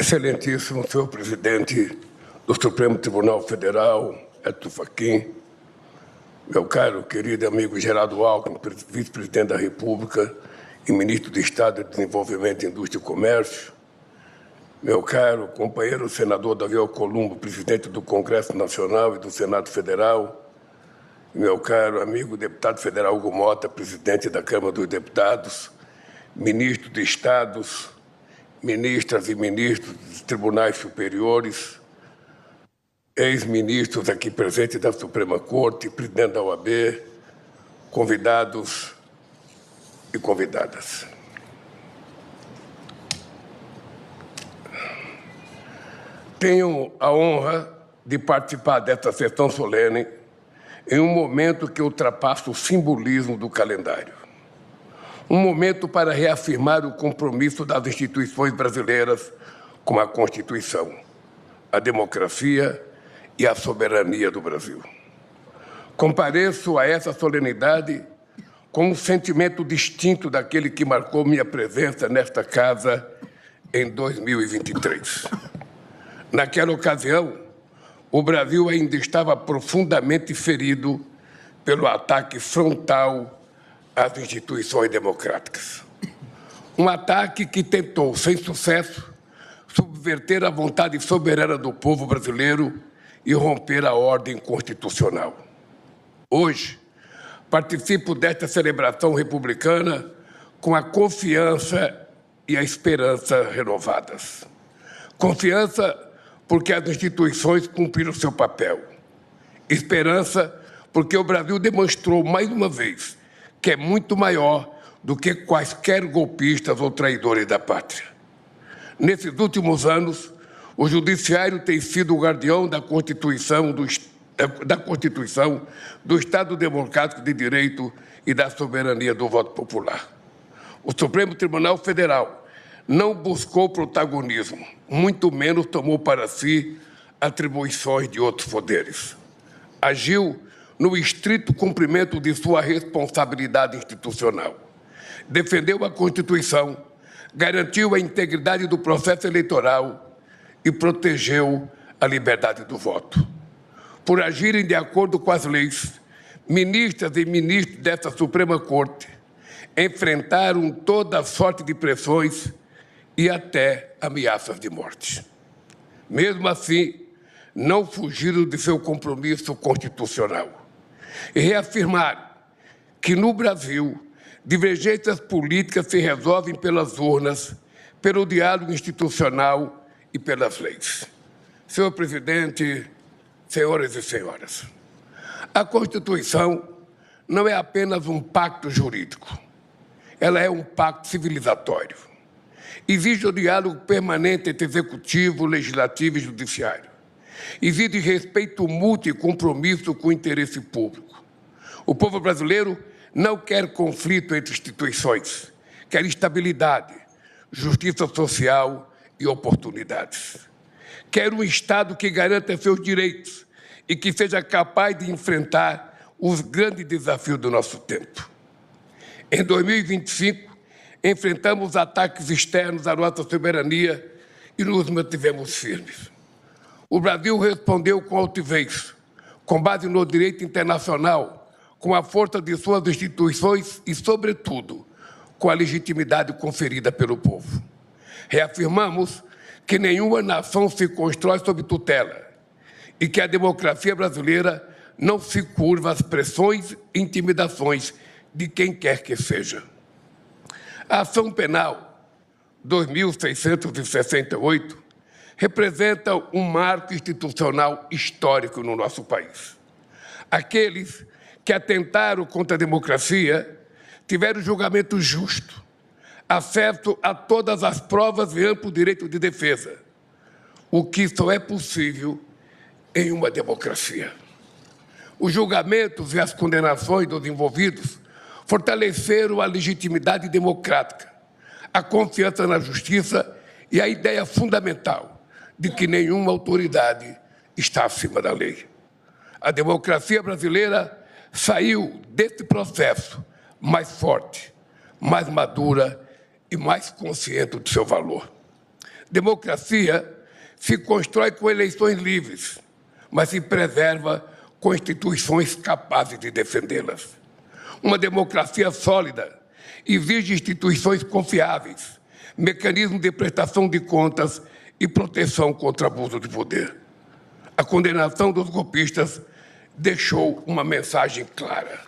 Excelentíssimo senhor presidente do Supremo Tribunal Federal, Edson Fachin, meu caro, querido amigo Geraldo Alckmin, vice-presidente da República e ministro de Estado de Desenvolvimento, Indústria e Comércio, meu caro companheiro senador Davi Alcolumbo, presidente do Congresso Nacional e do Senado Federal, meu caro amigo deputado federal Hugo Mota, presidente da Câmara dos Deputados, ministro de Estados, ministras e ministros dos tribunais superiores, ex-ministros aqui presentes da Suprema Corte, presidente da OAB, convidados e convidadas. Tenho a honra de participar desta sessão solene em um momento que ultrapassa o simbolismo do calendário. Um momento para reafirmar o compromisso das instituições brasileiras com a Constituição, a democracia e a soberania do Brasil. Compareço a essa solenidade com um sentimento distinto daquele que marcou minha presença nesta casa em 2023. Naquela ocasião, o Brasil ainda estava profundamente ferido pelo ataque frontal às instituições democráticas. Um ataque que tentou, sem sucesso, subverter a vontade soberana do povo brasileiro e romper a ordem constitucional. Hoje, participo desta celebração republicana com a confiança e a esperança renovadas. Confiança porque as instituições cumpriram seu papel. Esperança porque o Brasil demonstrou, mais uma vez, que é muito maior do que quaisquer golpistas ou traidores da pátria. Nesses últimos anos, o Judiciário tem sido o guardião da Constituição, do Estado Democrático de Direito e da soberania do voto popular. O Supremo Tribunal Federal não buscou protagonismo, muito menos tomou para si atribuições de outros poderes. Agiu no estrito cumprimento de sua responsabilidade institucional. Defendeu a Constituição, garantiu a integridade do processo eleitoral e protegeu a liberdade do voto. Por agirem de acordo com as leis, ministras e ministros desta Suprema Corte enfrentaram toda sorte de pressões e até ameaças de morte. Mesmo assim, não fugiram de seu compromisso constitucional e reafirmaram que, no Brasil, divergências políticas se resolvem pelas urnas, pelo diálogo institucional e pelas leis. Senhor presidente, senhoras e senhoras, a Constituição não é apenas um pacto jurídico, ela é um pacto civilizatório. Exige o diálogo permanente entre executivo, legislativo e judiciário. Exige respeito mútuo e compromisso com o interesse público. O povo brasileiro não quer conflito entre instituições, quer estabilidade, justiça social e oportunidades. Quer um Estado que garanta seus direitos e que seja capaz de enfrentar os grandes desafios do nosso tempo. Em 2025, enfrentamos ataques externos à nossa soberania e nos mantivemos firmes. O Brasil respondeu com altivez, com base no direito internacional, com a força de suas instituições e, sobretudo, com a legitimidade conferida pelo povo. Reafirmamos que nenhuma nação se constrói sob tutela e que a democracia brasileira não se curva às pressões e intimidações de quem quer que seja. A ação penal 2668 representa um marco institucional histórico no nosso país. Aqueles que atentaram contra a democracia tiveram julgamento justo, acesso a todas as provas e amplo direito de defesa, o que só é possível em uma democracia. Os julgamentos e as condenações dos envolvidos fortaleceram a legitimidade democrática, a confiança na justiça e a ideia fundamental de que nenhuma autoridade está acima da lei. A democracia brasileira saiu desse processo mais forte, mais madura e mais consciente do seu valor. Democracia se constrói com eleições livres, mas se preserva com instituições capazes de defendê-las. Uma democracia sólida exige instituições confiáveis, mecanismos de prestação de contas e proteção contra abuso de poder. A condenação dos golpistas deixou uma mensagem clara.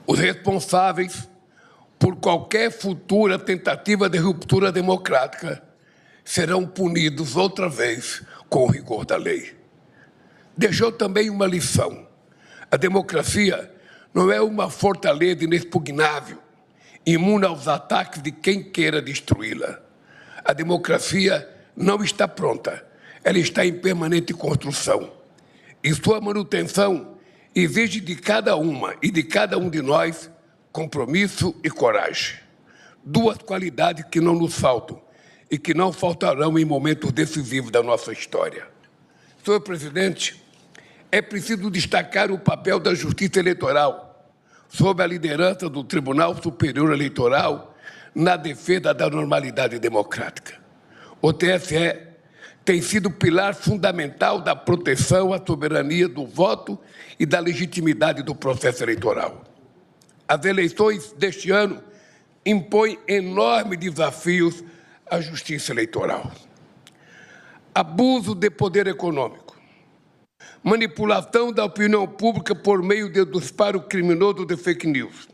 Os responsáveis por qualquer futura tentativa de ruptura democrática serão punidos outra vez com o rigor da lei. Deixou também uma lição. A democracia não é uma fortaleza inexpugnável, imune aos ataques de quem queira destruí-la. A democracia não está pronta, ela está em permanente construção. E sua manutenção exige de cada uma e de cada um de nós compromisso e coragem. Duas qualidades que não nos faltam e que não faltarão em momentos decisivos da nossa história. Senhor presidente, é preciso destacar o papel da Justiça Eleitoral, sob a liderança do Tribunal Superior Eleitoral, na defesa da normalidade democrática. O TSE tem sido pilar fundamental da proteção à soberania do voto e da legitimidade do processo eleitoral. As eleições deste ano impõem enormes desafios à justiça eleitoral. Abuso de poder econômico, manipulação da opinião pública por meio do disparo criminoso de fake news,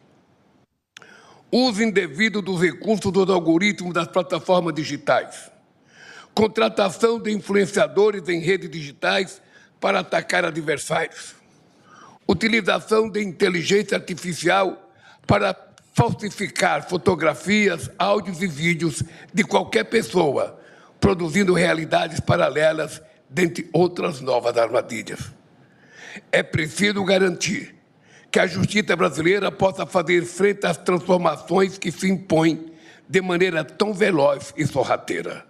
uso indevido dos recursos dos algoritmos das plataformas digitais, contratação de influenciadores em redes digitais para atacar adversários, utilização de inteligência artificial para falsificar fotografias, áudios e vídeos de qualquer pessoa, produzindo realidades paralelas, dentre outras novas armadilhas. É preciso garantir que a justiça brasileira possa fazer frente às transformações que se impõem de maneira tão veloz e sorrateira.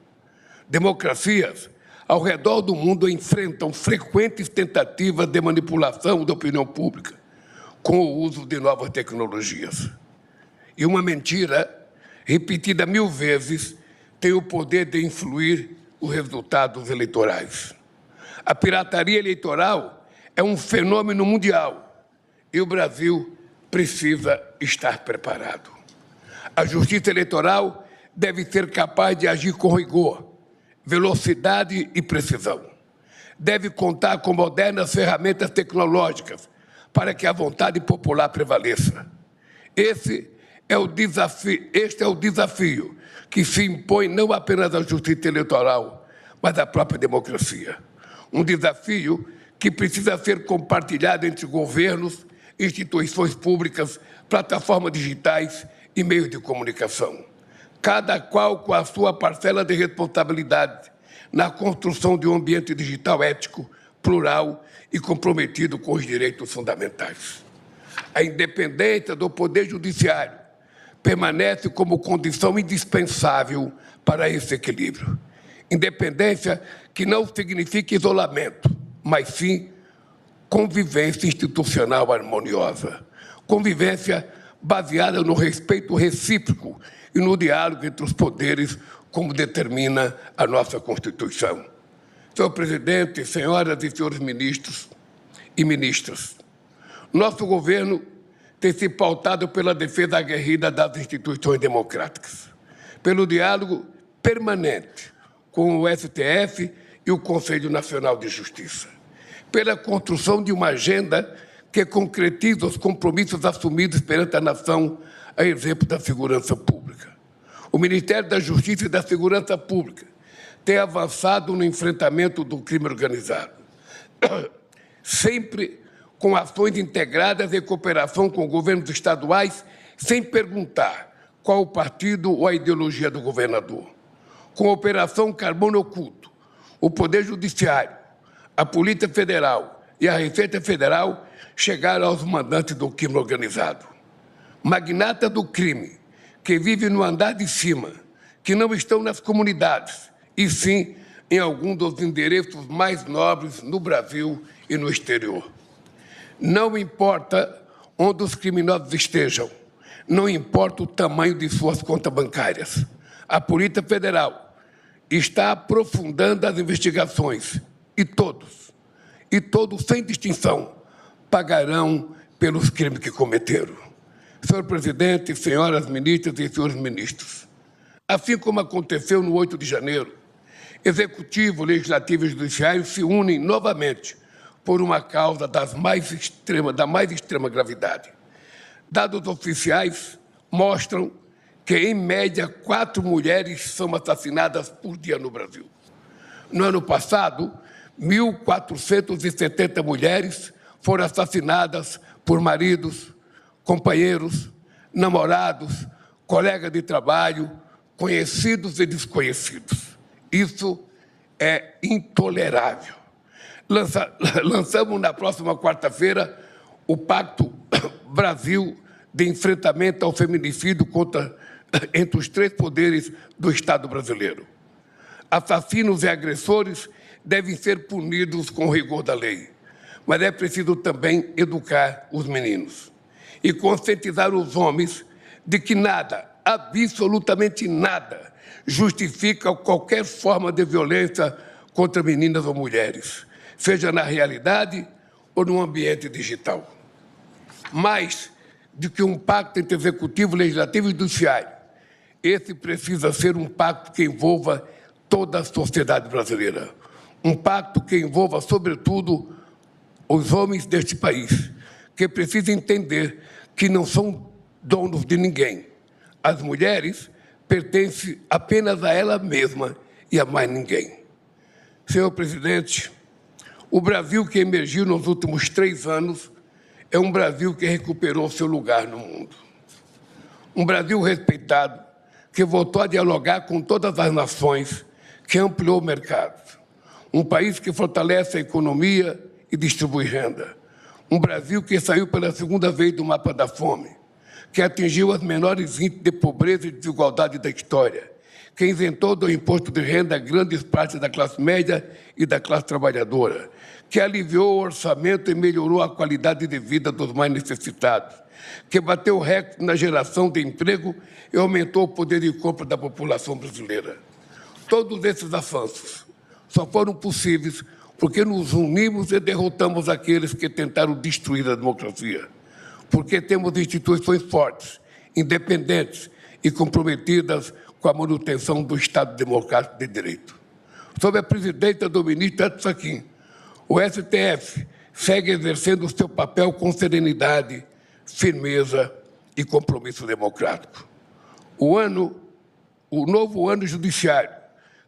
Democracias ao redor do mundo enfrentam frequentes tentativas de manipulação da opinião pública com o uso de novas tecnologias. E uma mentira, repetida 1000 vezes, tem o poder de influir os resultados eleitorais. A pirataria eleitoral é um fenômeno mundial e o Brasil precisa estar preparado. A Justiça Eleitoral deve ser capaz de agir com rigor, velocidade e precisão. Deve contar com modernas ferramentas tecnológicas para que a vontade popular prevaleça. Este é o desafio que se impõe não apenas à justiça eleitoral, mas à própria democracia. Um desafio que precisa ser compartilhado entre governos, instituições públicas, plataformas digitais e meios de comunicação. Cada qual com a sua parcela de responsabilidade na construção de um ambiente digital ético, plural e comprometido com os direitos fundamentais. A independência do Poder Judiciário permanece como condição indispensável para esse equilíbrio. Independência que não significa isolamento, mas sim convivência institucional harmoniosa. Convivência baseada no respeito recíproco e no diálogo entre os poderes, como determina a nossa Constituição. Senhor presidente, senhoras e senhores ministros e ministras, nosso governo tem se pautado pela defesa aguerrida das instituições democráticas, pelo diálogo permanente com o STF e o Conselho Nacional de Justiça, pela construção de uma agenda que concretiza os compromissos assumidos perante a nação, a exemplo da segurança pública. O Ministério da Justiça e da Segurança Pública tem avançado no enfrentamento do crime organizado, sempre com ações integradas em cooperação com governos estaduais, sem perguntar qual o partido ou a ideologia do governador. Com a Operação Carbono Oculto, o Poder Judiciário, a Polícia Federal e a Receita Federal chegaram aos mandantes do crime organizado. Magnata do crime, que vivem no andar de cima, que não estão nas comunidades, e sim em algum dos endereços mais nobres no Brasil e no exterior. Não importa onde os criminosos estejam, não importa o tamanho de suas contas bancárias. A Polícia Federal está aprofundando as investigações e todos, sem distinção, pagarão pelos crimes que cometeram. Senhor presidente, senhoras ministras e senhores ministros, assim como aconteceu no 8 de janeiro, Executivo, Legislativo e Judiciário se unem novamente por uma causa da mais extrema gravidade. Dados oficiais mostram que, em média, 4 mulheres são assassinadas por dia no Brasil. No ano passado, 1.470 mulheres foram assassinadas por maridos, companheiros, namorados, colegas de trabalho, conhecidos e desconhecidos. Isso é intolerável. Lançamos na próxima quarta-feira o Pacto Brasil de enfrentamento ao feminicídio entre os 3 poderes do Estado brasileiro. Assassinos e agressores devem ser punidos com o rigor da lei, mas é preciso também educar os meninos e conscientizar os homens de que nada, absolutamente nada, justifica qualquer forma de violência contra meninas ou mulheres, seja na realidade ou no ambiente digital. Mais do que um pacto entre Executivo, Legislativo e Judiciário, esse precisa ser um pacto que envolva toda a sociedade brasileira. Um pacto que envolva, sobretudo, os homens deste país, que precisam entender que não são donos de ninguém. As mulheres pertencem apenas a ela mesma e a mais ninguém. Senhor presidente, o Brasil que emergiu nos últimos 3 anos é um Brasil que recuperou seu lugar no mundo. Um Brasil respeitado, que voltou a dialogar com todas as nações, que ampliou o mercado. Um país que fortalece a economia e distribui renda. Um Brasil que saiu pela 2ª vez do mapa da fome, que atingiu os menores índices de pobreza e desigualdade da história, que isentou do imposto de renda grandes partes da classe média e da classe trabalhadora, que aliviou o orçamento e melhorou a qualidade de vida dos mais necessitados, que bateu recorde na geração de emprego e aumentou o poder de compra da população brasileira. Todos esses avanços só foram possíveis porque nos unimos e derrotamos aqueles que tentaram destruir a democracia, porque temos instituições fortes, independentes e comprometidas com a manutenção do Estado Democrático de Direito. Sob a presidência do ministro Edson Fachin, o STF segue exercendo o seu papel com serenidade, firmeza e compromisso democrático. O novo ano judiciário,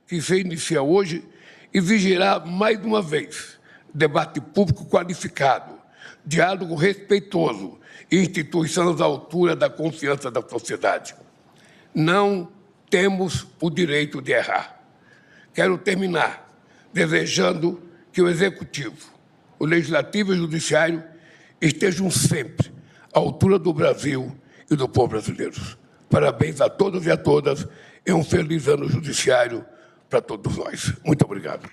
que se inicia hoje, exigirá, mais uma vez, debate público qualificado, diálogo respeitoso e instituições à altura da confiança da sociedade. Não temos o direito de errar. Quero terminar desejando que o Executivo, o Legislativo e o Judiciário estejam sempre à altura do Brasil e do povo brasileiro. Parabéns a todos e a todas e um feliz ano judiciário para todos nós. Muito obrigado.